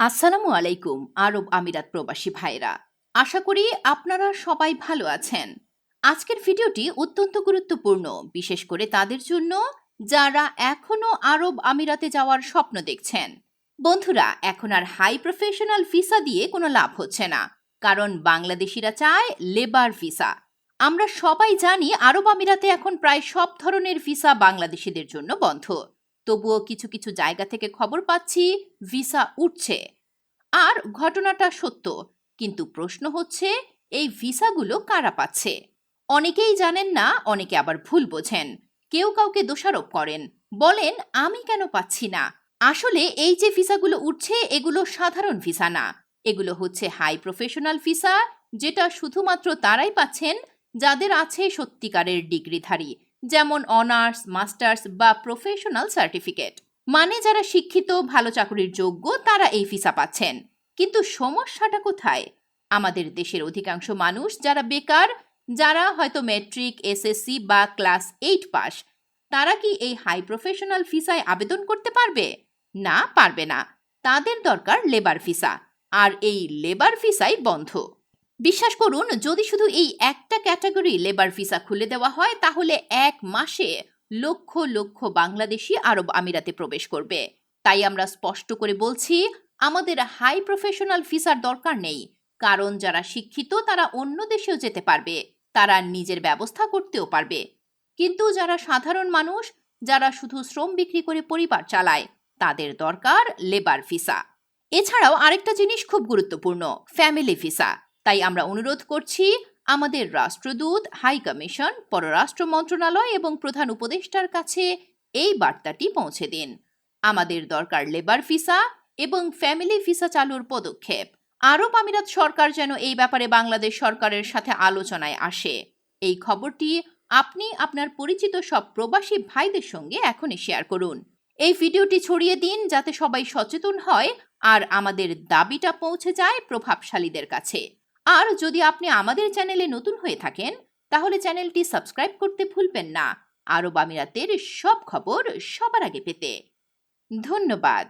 আসসালামু আলাইকুম আরব আমিরাত প্রবাসী ভাইরা। আশা করি আপনারা সবাই ভালো আছেন। আজকের ভিডিওটি অত্যন্ত গুরুত্বপূর্ণ, বিশেষ করে তাদের জন্য যারা এখনো আরব আমিরাতে যাওয়ার স্বপ্ন দেখছেন। বন্ধুরা, এখন আর হাই প্রফেশনাল ভিসা দিয়ে কোনো লাভ হচ্ছে না, কারণ বাংলাদেশিরা চায় লেবার ভিসা। আমরা সবাই জানি আরব আমিরাতে এখন প্রায় সব ধরনের ভিসা বাংলাদেশিদের জন্য বন্ধ। তবুও কিছু কিছু জায়গা থেকে খবর পাচ্ছি ভিসা উঠছে। আর ঘটনাটা সত্য, কিন্তু প্রশ্ন হচ্ছে এই ভিসাগুলো কারা পাচ্ছে। অনেকেই জানেন না, অনেকে আবার ভুল বোঝেন। কেউ কাউকে দোষারোপ করেন, বলেন আমি কেন পাচ্ছি না। আসলে এই যে ভিসাগুলো উঠছে এগুলো সাধারণ ভিসা না, এগুলো হচ্ছে হাই প্রফেশনাল ভিসা, যেটা শুধুমাত্র তারাই পাচ্ছেন যাদের আছে সত্যিকারের ডিগ্রিধারী, যেমন অনার্স, মাস্টার্স বা প্রফেশনাল সার্টিফিকেট। মানে যারা শিক্ষিত, ভালো চাকরির যোগ্য, তারা এই ভিসা পাচ্ছেন। কিন্তু সমস্যাটা কোথায়? আমাদের দেশের অধিকাংশ মানুষ যারা বেকার, যারা হয়তো ম্যাট্রিক, এসএসসি বা ক্লাস 8 পাস, তারা কি এই হাই প্রফেশনাল ভিসায় আবেদন করতে পারবে? না, পারবে না। তাদের দরকার লেবার ভিসা, আর এই লেবার ভিসাই বন্ধ। বিশ্বাস করুন, যদি শুধু এই একটা ক্যাটাগরি লেবার ভিসা খুলে দেওয়া হয়, তাহলে এক মাসে লক্ষ লক্ষ বাংলাদেশি আরব আমিরাতে প্রবেশ করবে। তাই আমরা স্পষ্ট করে বলছি, আমাদের হাই প্রফেশনাল ভিসার দরকার নেই। কারণ যারা শিক্ষিত তারা অন্য দেশেও যেতে পারবে, তারা নিজের ব্যবস্থা করতেও পারবে। কিন্তু যারা সাধারণ মানুষ, যারা শুধু শ্রম বিক্রি করে পরিবার চালায়, তাদের দরকার লেবার ভিসা। এছাড়াও আরেকটা জিনিস খুব গুরুত্বপূর্ণ, ফ্যামিলি ভিসা। তাই আমরা অনুরোধ করছি আমাদের রাষ্ট্রদূত, হাই কমিশন, পররাষ্ট্র মন্ত্রণালয় এবং প্রধান উপদেষ্টার কাছে এই বার্তাটি পৌঁছে দিন। আমাদের দরকার লেবার ভিসা এবং ফ্যামিলি ভিসা চালুর পদক্ষেপ। আরব আমিরাত সরকার যেন এই ব্যাপারে বাংলাদেশ সরকারের সাথে আলোচনায় আসে। এই খবরটি আপনি আপনার পরিচিত সব প্রবাসী ভাইদের সঙ্গে এখনই শেয়ার করুন। এই ভিডিওটি ছড়িয়ে দিন যাতে সবাই সচেতন হয় আর আমাদের দাবিটা পৌঁছে যায় প্রভাবশালীদের কাছে। আর যদি আপনি আমাদের চ্যানেলে নতুন হয়ে থাকেন, তাহলে চ্যানেলটি সাবস্ক্রাইব করতে ভুলবেন না, আরব আমিরাতের সব খবর সবার আগে পেতে। ধন্যবাদ।